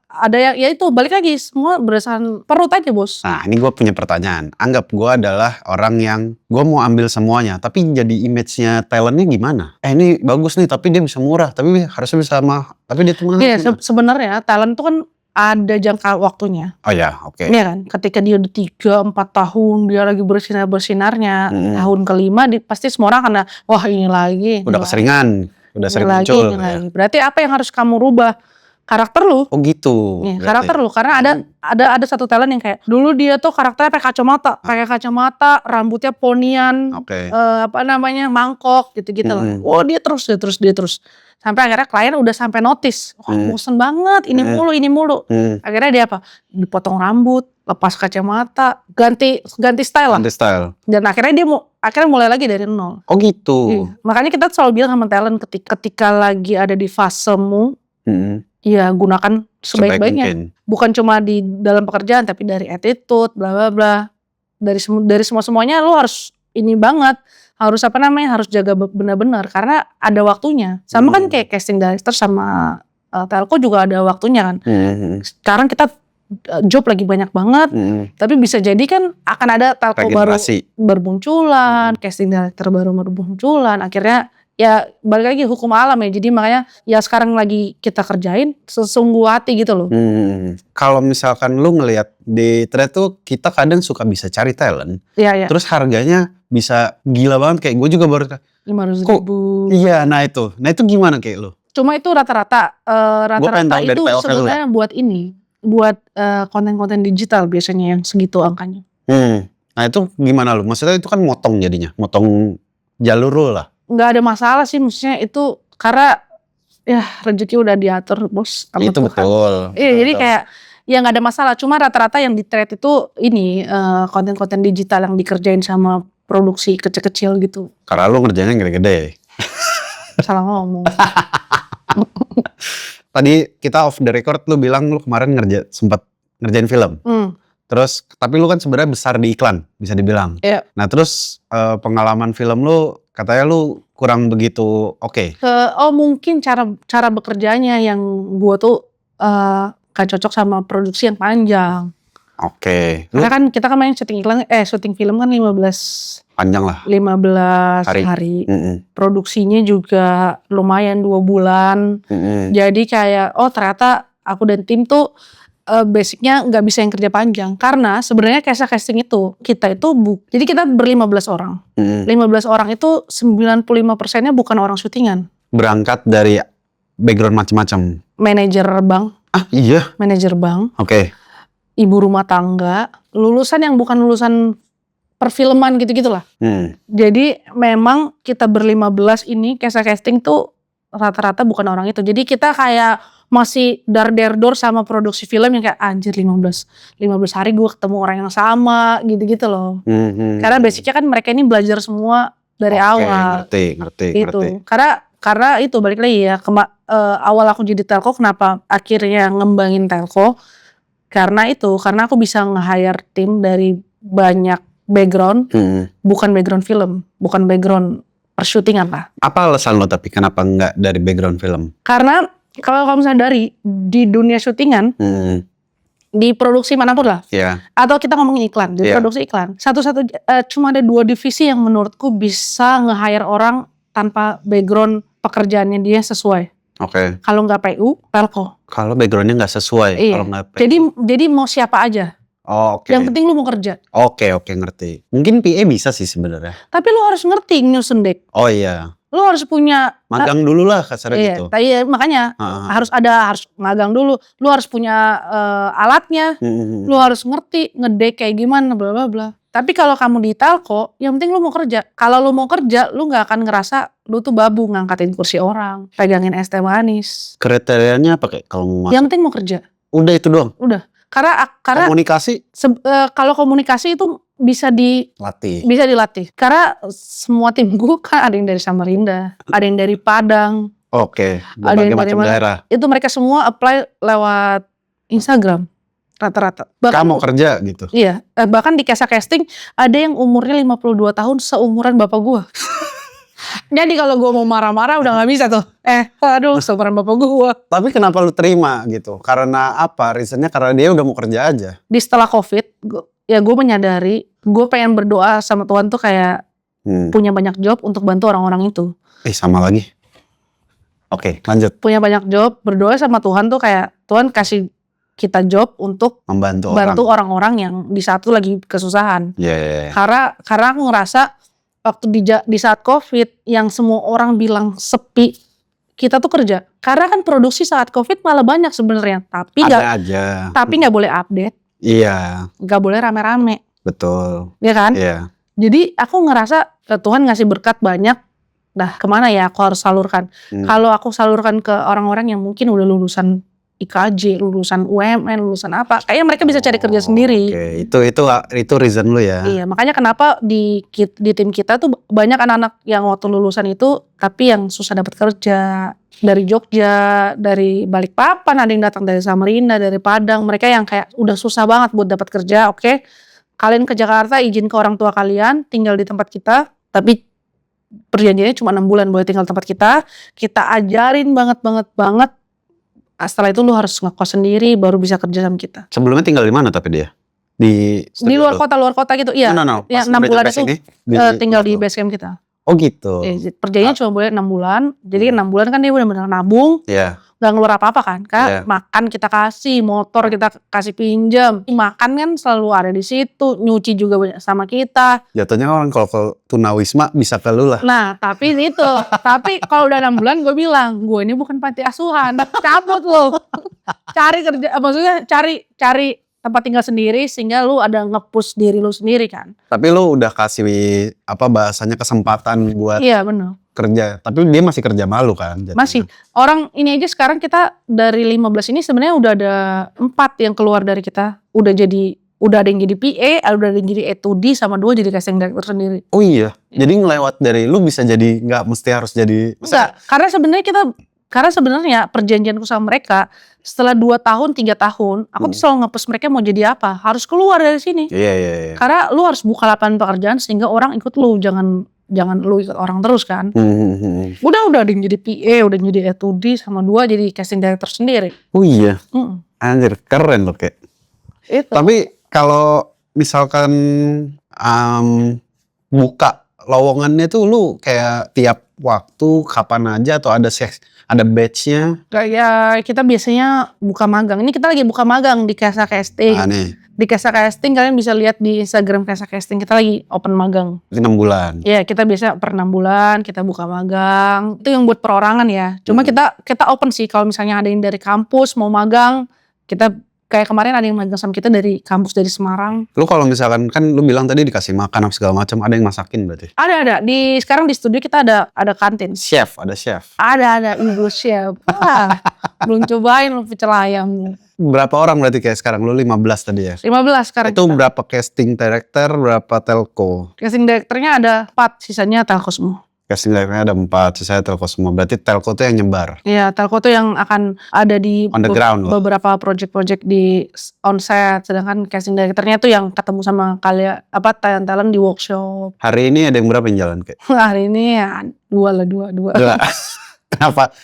Ada yang ya itu balik lagi semua berdasarkan perut aja bos. Nah ini gue punya pertanyaan. Anggap gue adalah orang yang gue mau ambil semuanya, tapi jadi image-nya talentnya gimana? Ini bagus nih tapi dia bisa murah, tapi harusnya bisa tapi dia tuh mahal. Iya sebenarnya talent tuh kan ada jangka waktunya. Oh ya, oke. Iya kan, ketika dia udah 3-4 tahun dia lagi bersinar-bersinarnya, tahun kelima pasti semua orang karena wah ini lagi. Udah keseringan, udah sering muncul. Berarti apa yang harus kamu rubah? Karakter lu. Oh gitu. Ya, karakter lu karena ada satu talent yang kayak dulu dia tuh karakternya pakai kacamata, rambutnya ponian, mangkok gitu-gitu lah. Oh dia terus sampai akhirnya klien udah sampai notice, bosen banget ini mulu. Akhirnya dia dipotong rambut, lepas kacamata, ganti style lah. Dan akhirnya dia mulai lagi dari nol. Oh gitu. Iya. Makanya kita selalu bilang sama talent ketika lagi ada di fasemu, ya gunakan sebaik-baiknya. Bukan cuma di dalam pekerjaan tapi dari attitude, bla bla bla. Dari semuanya lu harus ini banget. Harus harus jaga benar-benar karena ada waktunya. Sama kan kayak casting director sama telco juga ada waktunya kan. Sekarang kita job lagi banyak banget, tapi bisa jadi kan akan ada telco baru bermunculan, casting director baru bermunculan, akhirnya ya balik lagi hukum alam ya. Jadi makanya ya sekarang lagi kita kerjain sesungguh hati gitu loh. Kalau misalkan lu ngelihat di thread tuh kita kadang suka bisa cari talent, terus harganya bisa gila banget kayak gue juga baru 500.000. Iya, nah itu gimana kayak lu? Cuma itu rata-rata itu sebenarnya buat konten-konten digital biasanya yang segitu angkanya. Nah itu gimana lu? Maksudnya itu kan motong jadinya, motong jalur lu lah. Nggak ada masalah sih, maksudnya itu karena ya rezeki udah diatur bos. Itu Tuhan. Betul. Iya jadi kayak Ya nggak ada masalah, cuma rata-rata yang di trade itu ini konten-konten digital yang dikerjain sama produksi kecil-kecil gitu. Karena lu ngerjainnya gede-gede. Salah ngomong. Tadi kita off the record lu bilang lu kemarin sempat ngerjain film. Terus tapi lu kan sebenarnya besar di iklan, bisa dibilang. Iya. Nah, terus pengalaman film lu katanya lu kurang begitu oke. Mungkin cara bekerjanya yang gua tuh gak cocok sama produksi yang panjang. Oke. Karena kan kita kan main syuting film kan 15 panjang lah. 15 hari. Produksinya juga lumayan 2 bulan. Jadi kayak ternyata aku dan tim tuh basicnya nggak bisa yang kerja panjang. Karena sebenarnya casting itu kita itu jadi kita ber-15 orang. 15 orang itu 95%-nya bukan orang syutingan. Berangkat dari background macam-macam. Manajer bank. Ah iya. Manajer bank. Oke. Ibu rumah tangga. Lulusan yang bukan lulusan perfilman gitu-gitulah. Jadi memang kita ber-15 ini casting tuh rata-rata bukan orang itu. Jadi kita kayak masih dar-der-dor sama produksi film yang kayak anjir 15 hari gue ketemu orang yang sama gitu-gitu loh. Karena basicnya kan mereka ini belajar semua dari awal. Ngerti. Gitu. Karena itu balik lagi ya awal aku jadi telco, kenapa akhirnya ngembangin telco? Karena aku bisa nge-hire tim dari banyak background, bukan background film, bukan background persyutingan lah. Apa alasan lo tapi kenapa enggak dari background film? Karena kalau kamu sadari di dunia syutingan, di produksi manapun lah, atau kita ngomongin iklan, di produksi iklan, cuma ada 2 divisi yang menurutku bisa nge-hire orang tanpa background pekerjaannya dia sesuai. Oke. Kalau nggak PU, telco. Kalau backgroundnya nggak sesuai, kalau nggak PU. Jadi mau siapa aja. Oke. Yang penting lu mau kerja. Oke, ngerti. Mungkin PA bisa sih sebenarnya. Tapi lu harus ngerti nyusun deck. Oh iya. Lu harus punya magang dulu lah kasarnya gitu. Iya, makanya harus magang dulu. Lu harus punya alatnya. Lu harus ngerti ngedeck kayak gimana bla bla bla. Tapi kalau kamu di telco, yang penting lu mau kerja. Kalau lu mau kerja, lu nggak akan ngerasa lu tuh babu ngangkatin kursi orang, pegangin es teh manis. Kriterianya apa kayak kalau mau masuk? Yang penting mau kerja. Udah itu doang. Udah. Karena komunikasi. Kalau komunikasi itu bisa dilatih. Karena semua timku kan ada yang dari Samarinda, ada yang dari Padang. Oke. Berbagai macam daerah. Itu mereka semua apply lewat Instagram. Rata-rata. Kamu kerja gitu? Iya. Bahkan di casting ada yang umurnya 52 tahun seumuran bapak gua. Jadi kalau gua mau marah-marah udah gak bisa tuh. Seumuran bapak gua. Tapi kenapa lu terima gitu? Karena apa? Reasonnya karena dia udah mau kerja aja. Di setelah COVID, gue menyadari gue pengen berdoa sama Tuhan tuh kayak punya banyak job untuk bantu orang-orang itu. Sama lagi. Oke, lanjut. Punya banyak job, berdoa sama Tuhan tuh kayak Tuhan kasih kita job untuk bantu orang-orang yang di saat itu lagi kesusahan. Karena aku ngerasa waktu di saat COVID yang semua orang bilang sepi, kita tuh kerja. Karena kan produksi saat COVID malah banyak sebenarnya, tapi nggak boleh update. Iya. Nggak boleh rame-rame. Betul. Iya kan? Iya. Jadi aku ngerasa Tuhan ngasih berkat banyak. Dah kemana ya aku harus salurkan? Kalau aku salurkan ke orang-orang yang mungkin udah lulusan IKJ, lulusan UMN, lulusan apa, kayaknya mereka bisa cari kerja sendiri. Oke, itu reason lu ya. Iya, makanya kenapa di tim kita tuh banyak anak-anak yang waktu lulusan itu tapi yang susah dapat kerja. Dari Jogja, dari Balikpapan, ada yang datang dari Samarinda, dari Padang, mereka yang kayak udah susah banget buat dapat kerja. Oke, kalian ke Jakarta izin ke orang tua kalian tinggal di tempat kita, tapi perjanjiannya cuma 6 bulan boleh tinggal di tempat kita ajarin banget. Setelah itu lu harus ngekos sendiri baru bisa kerja sama kita. Sebelumnya tinggal di mana tapi dia? Di luar kota gitu. Iya. No. Ya, 6 bulan itu tinggal di base camp kita. Oh gitu. Perjanjiannya cuma boleh 6 bulan. Jadi 6 bulan kan dia benar-benar nabung. Iya. Gak ngeluar apa-apa kan. Makan kita kasih, motor kita kasih pinjam. Makan kan selalu ada di situ. Nyuci juga banyak sama kita. Jatuhnya orang kalau ke tunawisma bisa ke lu lah. Nah tapi itu. Tapi kalau udah 6 bulan gue bilang, gue ini bukan panti asuhan. Cabut lo. Cari kerja, maksudnya cari tempat tinggal sendiri sehingga lu ada nge-push diri lu sendiri kan. Tapi lu udah kasih bahasanya kesempatan buat iya benar kerja, tapi dia masih kerja malu kan jadinya. Masih. Orang ini aja sekarang kita dari 15 ini sebenarnya udah ada 4 yang keluar dari kita. Udah ada yang jadi PA, udah ada yang jadi A2D, sama 2 jadi casting director sendiri. Oh iya, jadi ngelewat dari lu bisa jadi nggak mesti harus jadi. Enggak, karena sebenarnya perjanjianku sama mereka setelah 2 tahun, 3 tahun, aku tuh selalu nge-push mereka mau jadi apa, harus keluar dari sini. Iya. Karena lu harus buka lapangan pekerjaan sehingga orang ikut lu, jangan lu ikut orang terus kan. Udah ada yang jadi PA, udah jadi A2D, sama 2 jadi casting director sendiri. Oh iya, anjir keren loh kayak. Itu. Tapi kalau misalkan buka lowongannya tuh lu kayak tiap waktu kapan aja atau ada batch-nya? Kayak kita biasanya buka magang. Ini kita lagi buka magang di Kesa Casting. Nih. Di Kesa Casting kalian bisa lihat di Instagram Kesa Casting, kita lagi open magang. 6 bulan. Iya, kita biasa per 6 bulan kita buka magang. Itu yang buat perorangan ya. Cuma kita open sih kalau misalnya ada yang dari kampus mau magang, kita kayak kemarin ada yang magang sama kita dari kampus dari Semarang. Lu kalau misalkan kan lu bilang tadi dikasih makan apa segala macam, ada yang masakin berarti? Ada. Sekarang di studio kita ada kantin. Ada chef. Ada ibu chef. Belum cobain lu pecel ayam. Berapa orang berarti kayak sekarang? Lu 15 tadi ya? 15 sekarang. Itu berapa casting director, berapa telco? Casting directornya ada 4, sisanya telco semua. Casting directornya ada 4, sisanya telco semua. Berarti telco tuh yang nyebar? Iya, telco tuh yang akan ada di On the ground loh. beberapa project-project di on-set. Sedangkan casting directornya tuh yang ketemu sama kalian, talent-talent di workshop. Hari ini ada yang berapa yang jalan kayak? Hari ini ya 2 lah. Kenapa?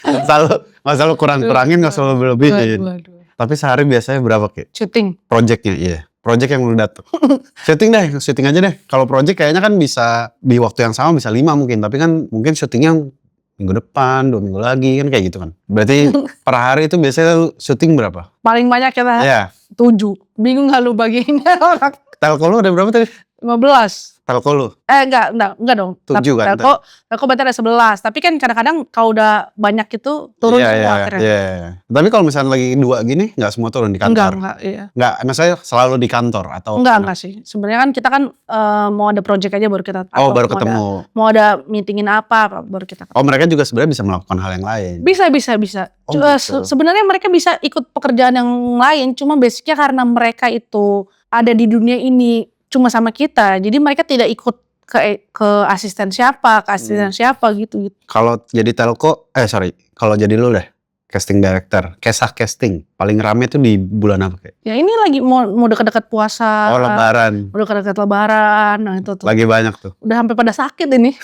Nggak selalu kurang-kurangin, nggak selalu berlebihin. Dua. Tapi sehari biasanya berapa kayak? Syuting. Projectnya, iya. Project yang lu datang. syuting aja deh. Kalau project kayaknya kan bisa di waktu yang sama bisa 5 mungkin. Tapi kan mungkin syutingnya minggu depan, 2 minggu lagi kan kayak gitu kan. Berarti per hari itu biasanya lu syuting berapa? Paling banyak kita Iya. 7. Bingung gak lu bagiinnya orang? Telco lu ada berapa tadi? 15. Telco lu? Enggak dong. 7 kan? Telco berarti ada 11. Tapi kan kadang-kadang kalau udah banyak itu turun semua akhirnya. Iya. Tapi kalau misalnya lagi 2 gini, nggak semua turun di kantor? Enggak, iya. Nggak, maksudnya selalu di kantor atau? Enggak sih. Sebenarnya kan kita kan mau ada project aja baru kita. Oh, baru ketemu. Mau ada meetingin apa baru kita ketemu. Oh, mereka juga sebenarnya bisa melakukan hal yang lain? Bisa. Oh, gitu. Sebenarnya mereka bisa ikut pekerjaan yang lain. Cuma basicnya karena mereka itu ada di dunia ini cuma sama kita. Jadi mereka tidak ikut ke asisten siapa, gitu. Kalau jadi telco, kalau jadi lu deh, casting director, Kesah Casting, paling rame tuh di bulan apa kayak? Ya ini lagi mau dekat-dekat puasa. Oh, Lebaran. Udah dekat-dekat Lebaran, nah itu tuh. Lagi banyak tuh. Udah sampai pada sakit ini.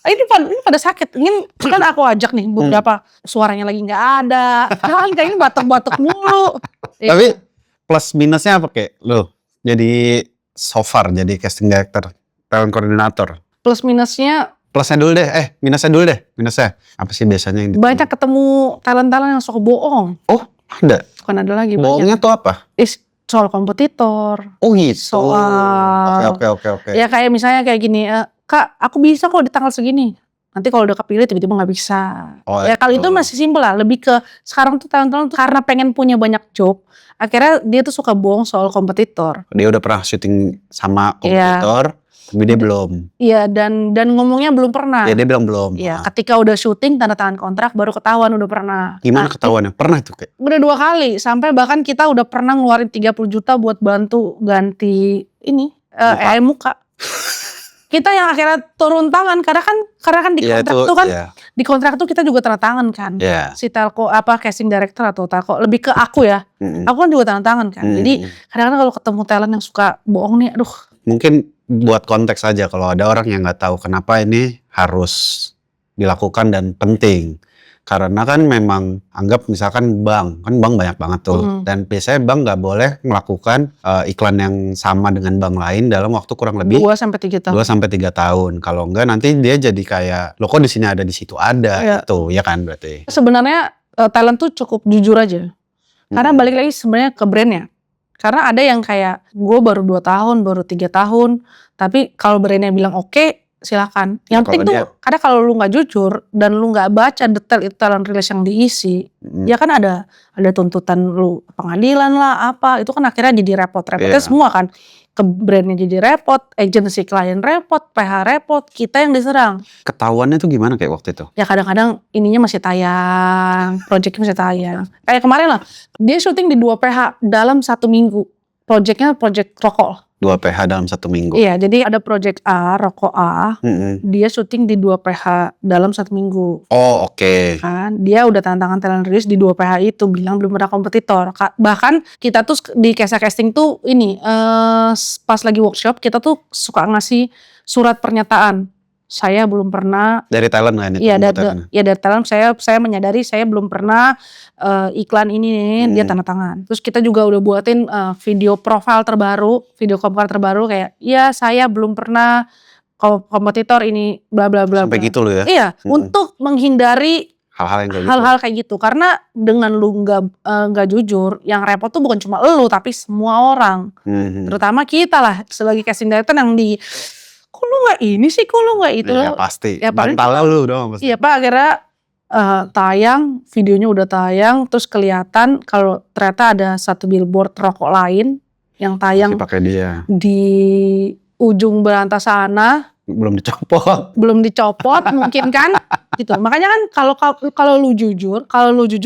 Ini pada sakit. Ini kan aku ajak nih beberapa suaranya lagi nggak ada. Kan kayak ini batuk-batuk mulu. Tapi plus minusnya apa kayak lu? Jadi so far jadi casting director, talent coordinator. Plus minusnya. Plusnya dulu deh, minusnya dulu deh. Minusnya apa sih biasanya yang banyak ketemu talent-talent yang suka bohong. Oh, ada? Bukan ada lagi. Bohongnya tuh apa? Soal kompetitor. Oh gitu. Soal. Oke. Ya kayak misalnya kayak gini, Kak, aku bisa kok di tanggal segini. Nanti kalau udah kepilih tiba-tiba nggak bisa. Ya kalau itu masih simpel lah. Lebih ke sekarang tuh talent-talent karena pengen punya banyak job, akhirnya dia tuh suka bohong soal kompetitor. Dia udah pernah syuting sama kompetitor, tapi dia belum. Iya, dan ngomongnya belum pernah. Ya dia bilang belum. Iya, ketika udah syuting tanda tangan kontrak baru ketahuan udah pernah. Gimana ketahuannya? Pernah tuh kayak? Udah 2 kali, sampai bahkan kita udah pernah ngeluarin 30 juta buat bantu ganti ini AI muka. Kita yang akhirnya turun tangan karena kan di kontrak tuh kan di kontrak tuh kita juga tanda tangan kan. Si telco casting director atau telco, lebih ke aku ya. Aku kan juga tanda tangan kan. Jadi kadang-kadang kalau ketemu talent yang suka bohong nih, aduh. Mungkin buat konteks aja kalau ada orang yang nggak tahu kenapa ini harus dilakukan dan penting. Karena kan memang anggap misalkan bank banyak banget tuh. Dan biasanya bank nggak boleh melakukan iklan yang sama dengan bank lain dalam waktu kurang lebih 2-3 tahun. 2-3 tahun. Kalau enggak nanti dia jadi kayak, lo kok di sini ada di situ ada gitu, ya kan berarti. Sebenarnya talent tuh cukup jujur aja. Karena balik lagi sebenarnya ke brandnya. Karena ada yang kayak gue baru 2 tahun, baru 3 tahun, tapi kalau brandnya bilang oke, silakan. Yang penting tuh kadang kalau lu nggak jujur dan lu nggak baca detail talent release yang diisi, ya kan ada tuntutan lu pengadilan lah apa, itu kan akhirnya jadi repot-repotnya semua kan. Ke brandnya jadi repot, agency klien repot, PH repot, kita yang diserang. Ketahuannya tuh gimana kayak waktu itu? Ya kadang-kadang ininya masih tayang, projectnya masih tayang. Kayak kemarin lah, dia syuting di 2 PH dalam 1 minggu. Projectnya project rokok. 2 PH dalam 1 minggu? Iya, jadi ada project A, rokok A, dia syuting di 2 PH dalam 1 minggu. Oh oke. Kan, dia udah tantangan talent release di 2 PH itu, bilang belum ada kompetitor. Bahkan kita tuh di casting tuh ini, pas lagi workshop kita tuh suka ngasih surat pernyataan. Saya belum pernah dari talent kan itu? Iya dari talent saya menyadari saya belum pernah iklan ini dia tanda tangan. Terus kita juga udah buatin video profile terbaru, video cover terbaru kayak ya saya belum pernah kompetitor ini bla bla bla. Sampai gitu loh ya? Iya, untuk menghindari hal-hal kayak gitu. Karena dengan lu nggak jujur, yang repot tuh bukan cuma lu tapi semua orang. Terutama kita lah sebagai casting director yang kok lu gak ini sih, kok lu gak itu? Ya pasti, ya, bantal lu dong pasti. Iya Pak, akhirnya tayang, videonya udah tayang, terus kelihatan kalau ternyata ada 1 billboard rokok lain yang tayang di ujung berantas sana. Belum dicopot mungkin kan gitu. Makanya kan kalau lu jujur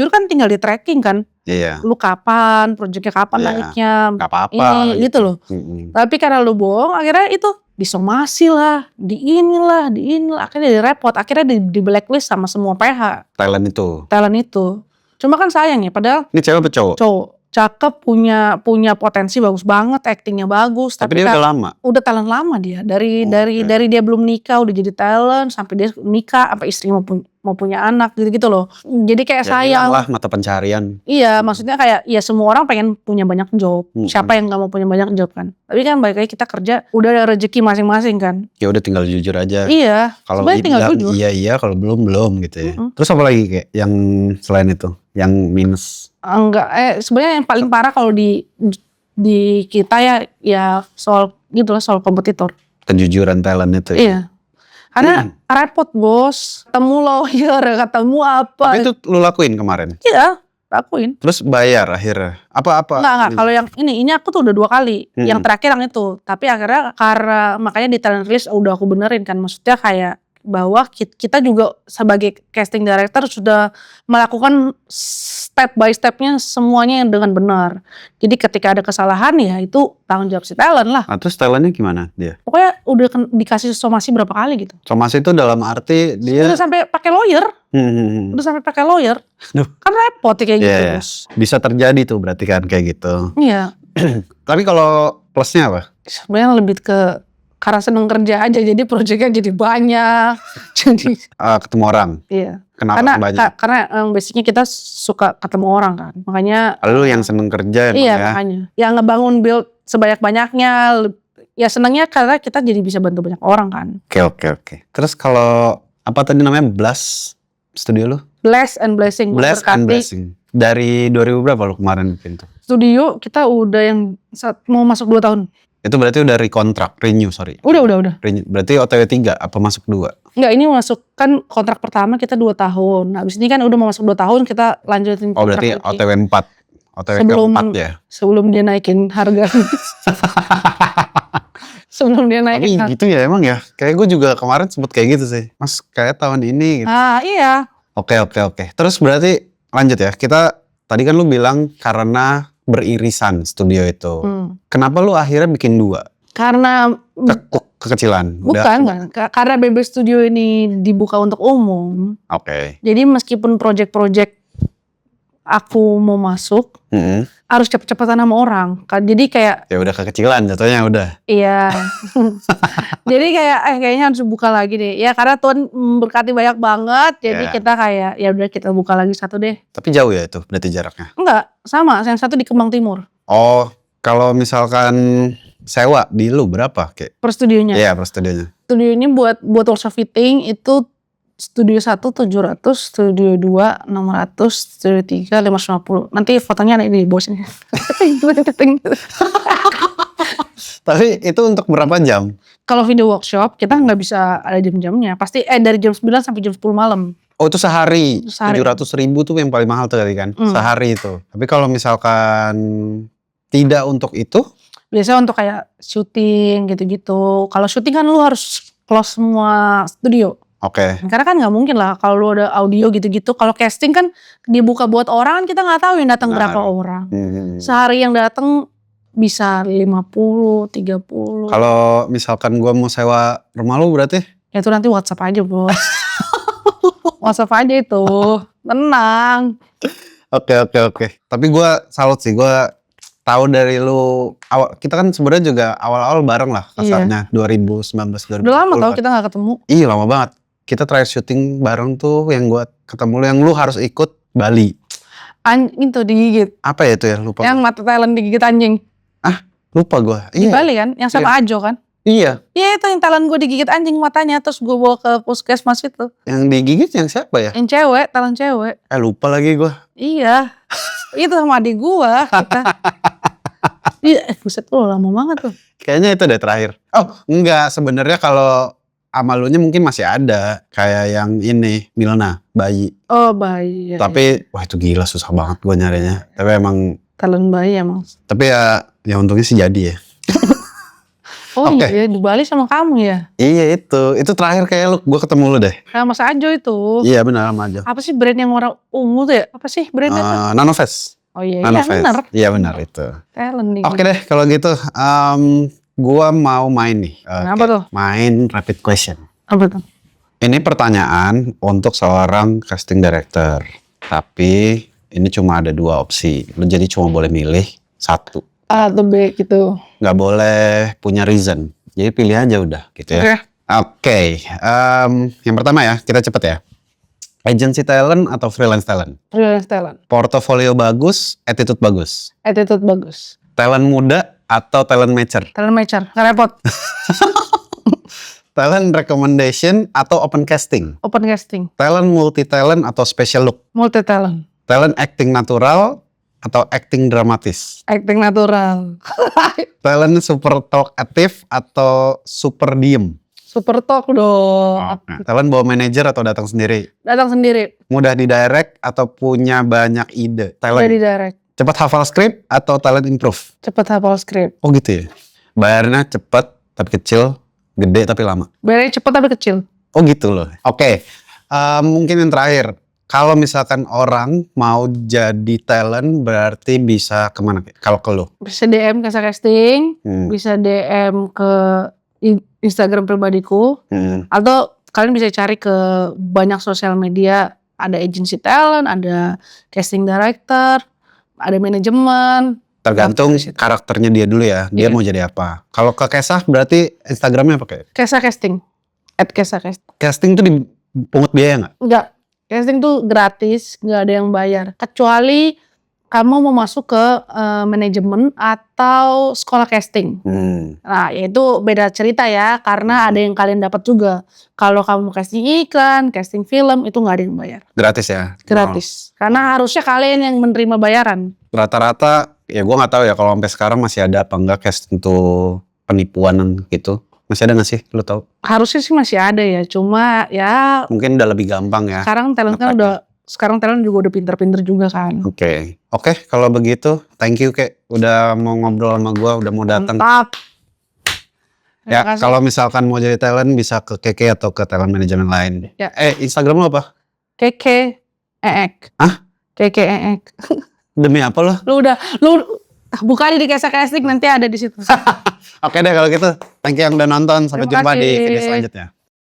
kan tinggal di tracking kan. Iya. Lu kapan, proyeknya kapan naiknya. Gak apa-apa gitu loh. Tapi karena lu bohong akhirnya itu disomasi lah, di inilah, akhirnya direpot, akhirnya di blacklist sama semua PH. Talent itu. Cuma kan sayang ya, padahal ini cewek apa cowok? Cowok. Cakep, punya potensi bagus banget, actingnya bagus. Tapi dia udah lama? Udah talent lama dia. Dari dia belum nikah udah jadi talent, sampai dia nikah, sampai istri mau punya anak gitu-gitu loh. Jadi kayak sayang. Lah mata pencarian. Iya, maksudnya kayak ya semua orang pengen punya banyak job. Siapa yang gak mau punya banyak job kan? Tapi kan balik lagi kita kerja udah ada rezeki masing-masing kan. Ya udah tinggal jujur aja. Iya. Kalau tinggal jujur. Iya, kalau belum gitu ya. Terus apa lagi kayak yang selain itu? Yang minus? Enggak, sebenarnya yang paling parah kalau di kita ya soal gitulah, soal kompetitor. Kejujuran talent itu. Iya. Karena repot bos, ketemu lawyer, ketemu apa. Tapi itu lu lakuin kemarin? Iya, lakuin. Terus bayar akhirnya? Apa? Enggak, kalau yang ini aku tuh udah 2 kali. Yang terakhir yang itu. Tapi akhirnya karena makanya di talent release udah aku benerin kan. Maksudnya kayak bahwa kita juga sebagai casting director sudah melakukan step by stepnya semuanya yang dengan benar. Jadi ketika ada kesalahan ya itu tanggung jawab si talent lah. Nah, terus talentnya gimana dia? Pokoknya udah dikasih somasi berapa kali gitu. Somasi itu dalam arti dia udah sampai pakai lawyer. Kan repot kayak gitu. Bisa terjadi tuh berarti kan kayak gitu. Iya. Tapi kalau plusnya apa? Sebenarnya lebih ke karena seneng kerja aja, jadi proyeknya jadi banyak. Jadi ketemu orang. Iya. Kenapa banyak? Karena basicnya kita suka ketemu orang kan, makanya. Lu yang seneng kerja iya, makanya. Ya ngebangun build sebanyak-banyaknya. Ya senangnya karena kita jadi bisa bantu banyak orang kan. Oke. Terus kalau apa tadi namanya Blast studio lu? Blast and Blessing. Dari 2000 berapa lu kemarin bikin tuh? Studio kita udah yang mau masuk 2 tahun. Itu berarti udah renew. Udah. Berarti OTW 3 apa masuk 2? Enggak, ini masuk kan kontrak pertama kita 2 tahun. Habis ini kan udah mau masuk 2 tahun kita lanjutin kontrak. Oh berarti lagi. OTW 4. OTW keempat ya? Sebelum dia naikin harga. Tapi gitu ya emang ya. Kayak gue juga kemarin sempet kayak gitu sih. Mas kayak tahun ini gitu. Iya. Oke. Terus berarti lanjut ya. Kita tadi kan lu bilang karena beririsan studio itu. Kenapa lu akhirnya bikin 2? Karena kekecilan. Bukan. Karena BB Studio ini dibuka untuk umum. Oke. Jadi meskipun project-project aku mau masuk, harus cepet-cepetan sama orang. Jadi kayak ya udah kekecilan jatuhnya udah. Iya. Jadi kayaknya harus buka lagi deh. Ya karena Tuhan memberkati banyak banget. Jadi kita kayak ya udah kita buka lagi 1 deh. Tapi jauh ya itu berarti jaraknya? Enggak, sama. Yang 1 di Kemang Timur. Oh, kalau misalkan sewa di lu berapa kayak? Per studionya? Iya, per studionya. Studionya buat workshop fitting itu studio 1 700, studio 2 600, studio 3 550. Nanti fotonya ada di bawah sini. Tapi itu untuk berapa jam? Kalau video workshop kita nggak bisa ada jam-jamnya. Pasti dari jam 9 sampai jam 10 malam. Oh itu sehari. Sehari. 700.000 tuh yang paling mahal tuh tadi kan. Hmm. Sehari itu. Tapi kalau misalkan tidak untuk itu, Biasanya untuk kayak syuting gitu-gitu. Kalau syuting kan lu harus close semua studio. oke. Karena kan nggak mungkin lah kalau lu ada audio gitu-gitu. Kalau casting kan dibuka buat orang kan kita nggak tahu yang datang berapa orang. Sehari yang datang bisa 50, 30. Kalau misalkan gua mau sewa rumah lu berarti? Ya itu nanti WhatsApp aja bos. WhatsApp aja itu. Tenang. Oke. Tapi gua salut sih, gua tahu dari lu kita kan sebenarnya juga awal-awal bareng lah kasarnya 2019 2020. Udah lama tau kita nggak ketemu. Iya lama banget. Kita terakhir syuting bareng tuh yang gua ketemu lu yang lu harus ikut Bali. Itu digigit. Apa ya itu ya? Lupa. Yang mata talent digigit anjing. Lupa gua. Di Bali kan? Yang sama Ajo kan? Iya. Iya itu yang talent gue digigit anjing matanya. Terus gue bawa ke puskesmas itu. Yang digigit yang siapa ya? Yang cewek, talent cewek. Lupa lagi gua. Iya. Itu sama adik gue kita. Iya, buset lu lama banget tuh. Kayaknya itu deh terakhir. Oh enggak, sebenarnya kalau amalunya mungkin masih ada. Kayak yang ini, Milna, bayi. Oh bayi. Ya, Tapi wah itu gila susah banget gua nyarinya. Tapi emang, talent bayi emang. tapi ya untungnya sih jadi ya. Oh Oke. iya di Bali sama kamu ya. Iya itu terakhir kayak gua ketemu lu deh. Nah Mas Ajo itu. Iya benar sama aja. Apa sih brand yang warna ungu tuh ya? Apa sih brandnya tuh? Nanovest. Oh iya, Nanovest. bener. Iya benar itu. Talent nih. Oke deh kalau gitu, gua mau main nih. Apa tuh? Main rapid question. Apa tuh? Ini pertanyaan untuk seorang casting director. Tapi ini cuma ada 2 opsi. Lu jadi cuma boleh milih 1. A atau B gitu. Nggak boleh punya reason. Jadi pilih aja udah gitu ya. Oke. Yang pertama ya, kita cepet ya. Agency talent atau freelance talent? Freelance talent. Portofolio bagus, attitude bagus. Attitude bagus. Talent muda atau talent matcher? Talent matcher. Nggak repot. Talent recommendation atau open casting? Open casting. Talent multi talent atau special look? Multi talent. Talent acting natural atau acting dramatis? Acting natural. Talent super talkative atau super diem? Super talk dong. Talent bawa manajer atau datang sendiri? Datang sendiri. Mudah di direct atau punya banyak ide? Talent Jadi direct. cepat hafal skrip atau talent improve? Cepet hafal skrip. Oh gitu ya? Bayarnya cepat tapi kecil, gede tapi lama? Bayarnya cepet tapi kecil. Oh gitu loh. Oke. Mungkin yang terakhir. Kalau misalkan orang mau jadi talent berarti bisa kemana? Kalau ke lu? Bisa DM ke casting. Bisa DM ke Instagram pribadiku. Atau kalian bisa cari ke banyak sosial media. Ada agency talent, ada casting director, ada manajemen. Tergantung karakternya dia dulu ya. Dia mau jadi apa. Kalau ke Kesah berarti Instagramnya apa kayak? Kesah casting. @Kesah casting. Casting tuh dipungut biaya nggak? Enggak. Casting tuh gratis, nggak ada yang bayar. Kecuali kamu mau masuk ke manajemen atau sekolah casting. Nah, itu beda cerita ya, karena ada yang kalian dapat juga. Kalau kamu casting iklan, casting film, itu nggak ada yang bayar. Gratis ya? Gratis. Karena harusnya kalian yang menerima bayaran. Rata-rata, ya gue nggak tahu ya kalau sampai sekarang masih ada apa enggak casting tuh penipuan gitu. Masih ada nggak sih? Lu tahu? Harusnya sih masih ada ya, cuma ya mungkin udah lebih gampang ya. sekarang talent kan sekarang talent juga udah pinter-pinter juga kan. Oke, kalau begitu thank you Kek udah mau ngobrol sama gue, udah mau datang. Mantap. Ya kalau misalkan mau jadi talent bisa ke Keke atau ke talent manajemen lain. Ya. Instagram lu apa? Keke Eek. Hah? Keke Eek. Demi apa lo? Lu buka di Kesah Casting nanti ada di situ. Oke deh kalau gitu. Thank you yang udah nonton. Sampai Terima jumpa di kasih. video selanjutnya.